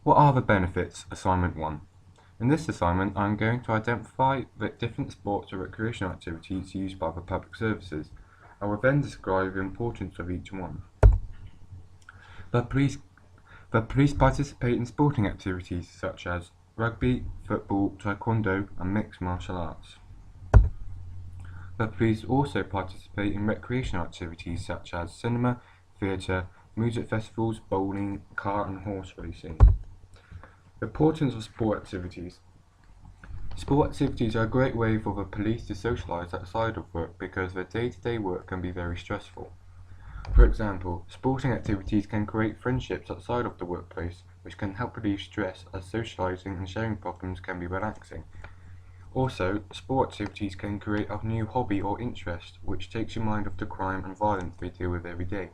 What are the benefits? Assignment 1. In this assignment, I'm going to identify the different sports or recreational activities used by the public services. I will then describe the importance of each one. The police participate in sporting activities such as rugby, football, taekwondo, and mixed martial arts. The police also participate in recreational activities such as cinema, theatre, music festivals, bowling, car and horse racing. The importance of sport activities. Sport activities are a great way for the police to socialise outside of work because their day-to-day work can be very stressful. For example, sporting activities can create friendships outside of the workplace, which can help relieve stress as socialising and sharing problems can be relaxing. Also, sport activities can create a new hobby or interest, which takes your mind off the crime and violence they deal with every day.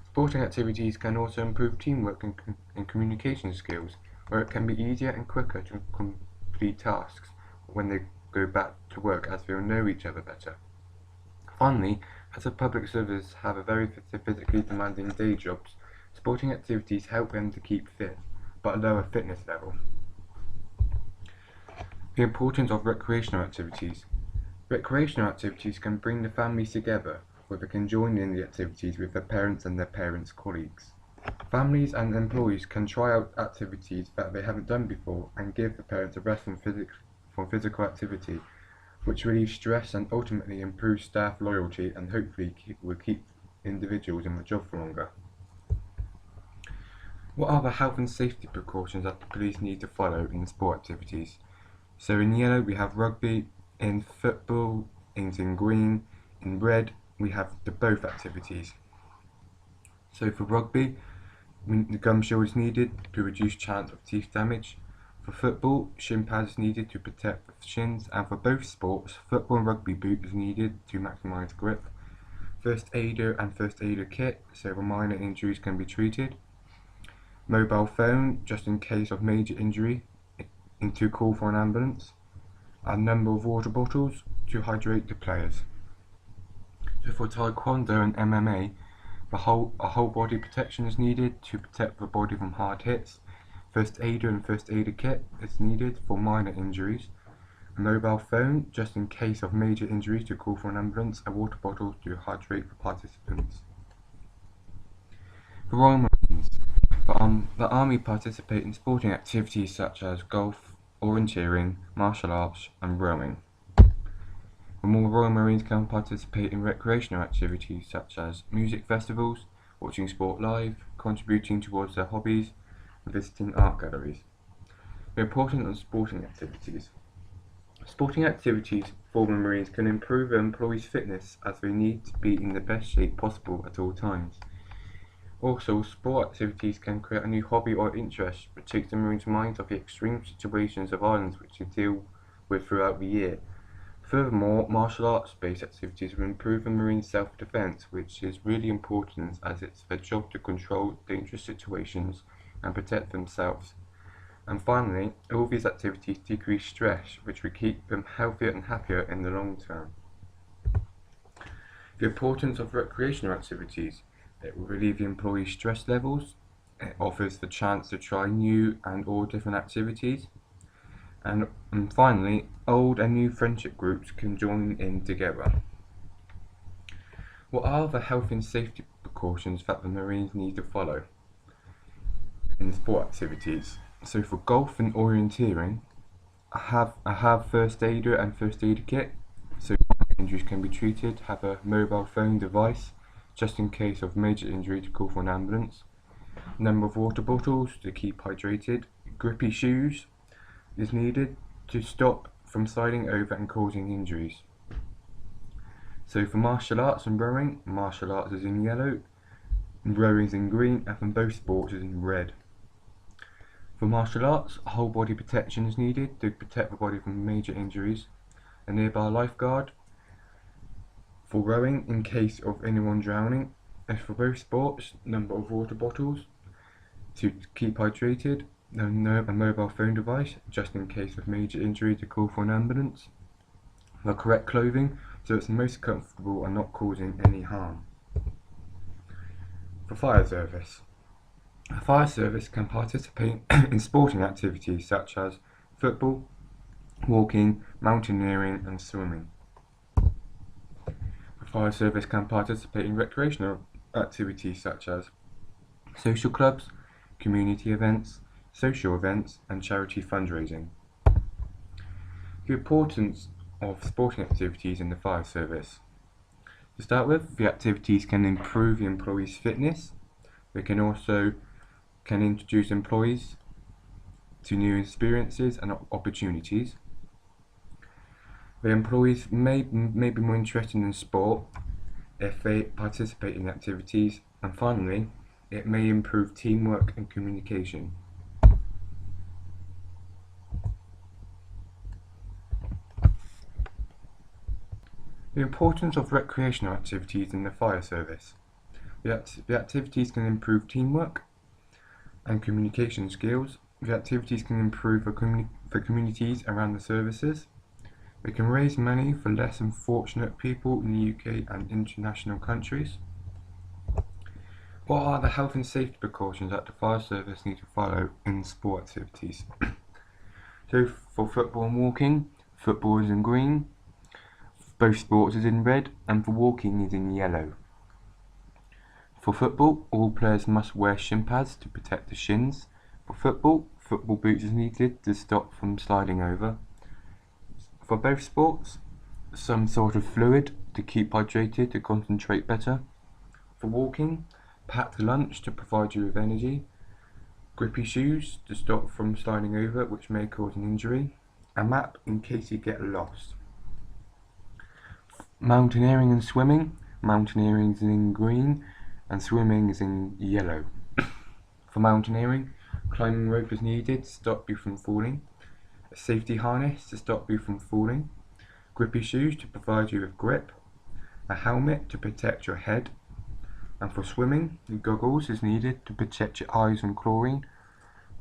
Sporting activities can also improve teamwork and communication skills, where it can be easier and quicker to complete tasks when they go back to work as they will know each other better. Finally, as the public servants have a very physically demanding day jobs, sporting activities help them to keep fit, but a lower fitness level. The importance of recreational activities. Recreational activities can bring the families together, where they can join in the activities with their parents and their parents' colleagues. Families and employees can try out activities that they haven't done before and give the parents a rest from physical activity, which relieves stress and ultimately improves staff loyalty and hopefully will keep individuals in the job for longer. What are the health and safety precautions that the police need to follow in sport activities? So in yellow we have rugby, in football it's in green, in red we have the both activities. So for rugby, the gum shield is needed to reduce chance of teeth damage. For football, shin pads is needed to protect the shins, and for both sports, football and rugby boot is needed to maximise grip. First aider and first aider kit, so the minor injuries can be treated. Mobile phone, just in case of major injury, and to call for an ambulance. A number of water bottles to hydrate the players. So for taekwondo and MMA, a whole body protection is needed to protect the body from hard hits. First aider and first aider kit is needed for minor injuries. A mobile phone, just in case of major injuries to call for an ambulance. A water bottle to hydrate the participants. The Royal Marines. The Army participate in sporting activities such as golf, orienteering, martial arts and rowing. The Royal Marines can participate in recreational activities such as music festivals, watching sport live, contributing towards their hobbies, and visiting art galleries. The importance of sporting activities. Sporting activities for the Marines can improve their employees' fitness as they need to be in the best shape possible at all times. Also, sport activities can create a new hobby or interest which takes the Marines' minds off the extreme situations of violence which they deal with throughout the year. Furthermore, martial arts-based activities will improve the Marines' self-defense, which is really important as it's their job to control dangerous situations and protect themselves. And finally, all these activities decrease stress, which will keep them healthier and happier in the long term. The importance of recreational activities. It will relieve the employees' stress levels. It offers the chance to try new and all different activities. And finally, old and new friendship groups can join in together. What are the health and safety precautions that the Marines need to follow in sport activities? So for golf and orienteering, I have first aider and first aider kit, so injuries can be treated. Have a mobile phone device, just in case of major injury to call for an ambulance. Number of water bottles to keep hydrated. Grippy shoes is needed to stop from sliding over and causing injuries. So for martial arts and rowing, martial arts is in yellow, rowing is in green, and for both sports is in red. For martial arts, whole body protection is needed to protect the body from major injuries. A nearby lifeguard. For rowing, in case of anyone drowning. As for both sports, number of water bottles to keep hydrated. A mobile phone device, just in case of major injury to call for an ambulance. The correct clothing, so it's most comfortable and not causing any harm. For fire service. The fire service can participate in sporting activities such as football, walking, mountaineering and swimming. The fire service can participate in recreational activities such as social clubs, community events, social events and charity fundraising. The importance of sporting activities in the fire service. To start with, the activities can improve the employees' fitness. They can also introduce employees to new experiences and opportunities. The employees may be more interested in sport if they participate in activities, and finally, it may improve teamwork and communication. The importance of recreational activities in the fire service. The activities can improve teamwork and communication skills. The activities can improve the communities around the services. They can raise money for less unfortunate people in the UK and international countries. What are the health and safety precautions that the fire service need to follow in sport activities? So for football and walking, football is in green, both sports is in red, and for walking is in yellow. For football, all players must wear shin pads to protect the shins. For football boots is needed to stop from sliding over. For both sports, some sort of fluid to keep hydrated to concentrate better. For walking, packed lunch to provide you with energy. Grippy shoes to stop from sliding over, which may cause an injury. A map in case you get lost. Mountaineering and swimming. Mountaineering is in green and swimming is in yellow. For mountaineering, climbing rope is needed to stop you from falling. A safety harness to stop you from falling. Grippy shoes to provide you with grip. A helmet to protect your head. And for swimming, goggles is needed to protect your eyes from chlorine.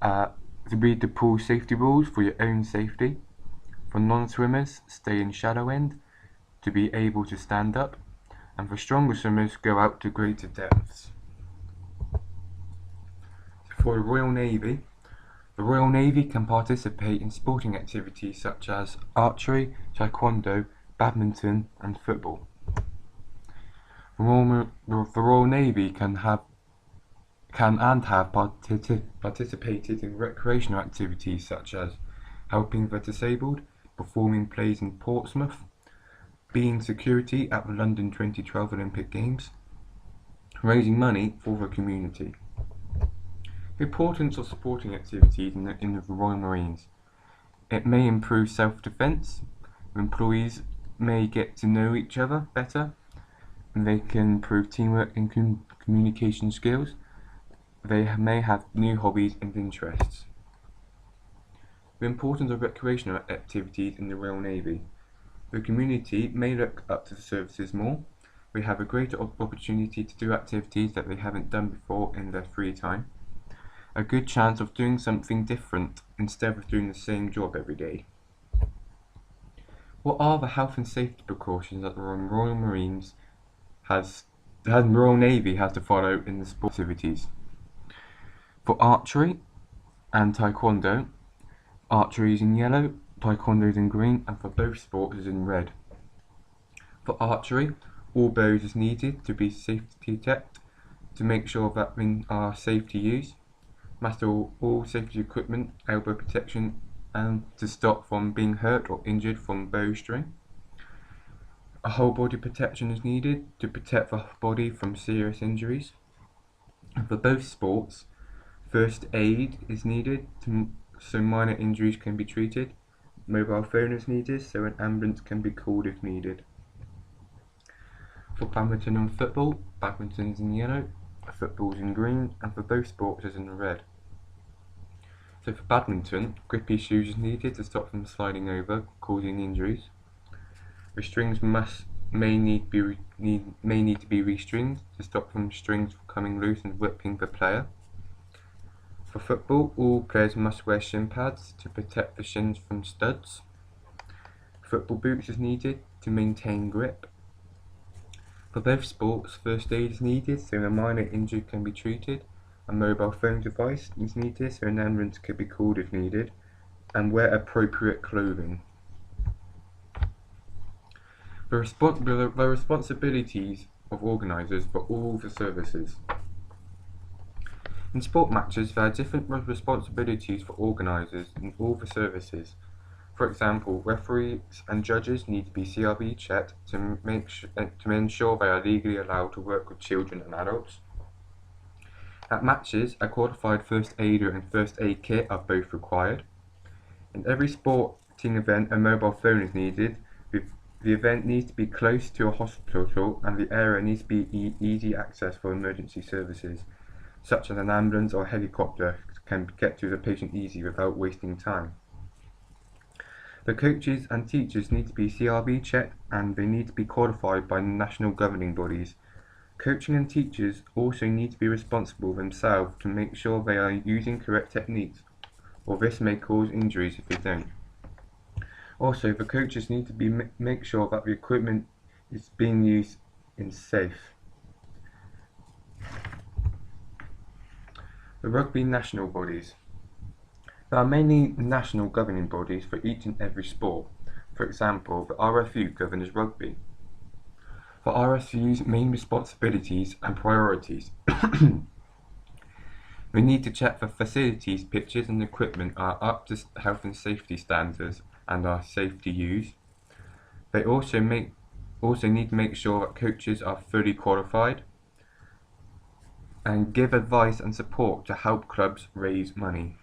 To read the pool safety rules for your own safety. For non-swimmers, stay in shallow end to be able to stand up. And for stronger swimmers, go out to greater depths. For the Royal Navy can participate in sporting activities such as archery, taekwondo, badminton and football. The Royal Navy can have participated in recreational activities such as helping the disabled, performing plays in Portsmouth, being security at the London 2012 Olympic Games, raising money for the community. The importance of sporting activities in the Royal Marines. It may improve self-defence. Employees may get to know each other better, and they can improve teamwork and communication skills. They may have new hobbies and interests. The importance of recreational activities in the Royal Navy. The community may look up to the services more. They have a greater opportunity to do activities that they haven't done before in their free time. A good chance of doing something different instead of doing the same job every day. What are the health and safety precautions that the Royal Navy has to follow in the sport activities? For archery and taekwondo, archery is in yellow, taekwondo is in green, and for both sports is in red. For archery, all bows is needed to be safety checked to make sure that they are safe to use. Master all safety equipment, elbow protection, and to stop from being hurt or injured from bowstring. A whole body protection is needed to protect the body from serious injuries. And for both sports, first aid is needed so minor injuries can be treated. Mobile phone is needed so an ambulance can be called if needed. For badminton and football, badminton is in yellow, football is in green, and for both sports is in red. So for badminton, grippy shoes is needed to stop from sliding over, causing injuries. The strings may need to be restringed to stop from strings coming loose and whipping the player. For football, all players must wear shin pads to protect the shins from studs. Football boots is needed to maintain grip. For both sports, first aid is needed so a minor injury can be treated. A mobile phone device is needed so an ambulance could be called if needed, and wear appropriate clothing. The responsibilities of organisers for all the services. In sport matches, there are different responsibilities for organisers in all the services. For example, referees and judges need to be CRB checked to ensure they are legally allowed to work with children and adults. At matches, a qualified first aider and first aid kit are both required. In every sporting event, a mobile phone is needed. The event needs to be close to a hospital and the area needs to be easy access for emergency services, such as an ambulance or helicopter can get to the patient easy without wasting time. The coaches and teachers need to be CRB checked and they need to be qualified by national governing bodies. Coaching and teachers also need to be responsible themselves to make sure they are using correct techniques, or this may cause injuries if they don't. Also, the coaches need to make sure that the equipment is being used in safe. The rugby national bodies. There are many national governing bodies for each and every sport. For example, the RFU governs rugby. For RFU's main responsibilities and priorities, we need to check the facilities, pitches and equipment are up to health and safety standards and are safe to use. They also need to make sure that coaches are fully qualified and give advice and support to help clubs raise money.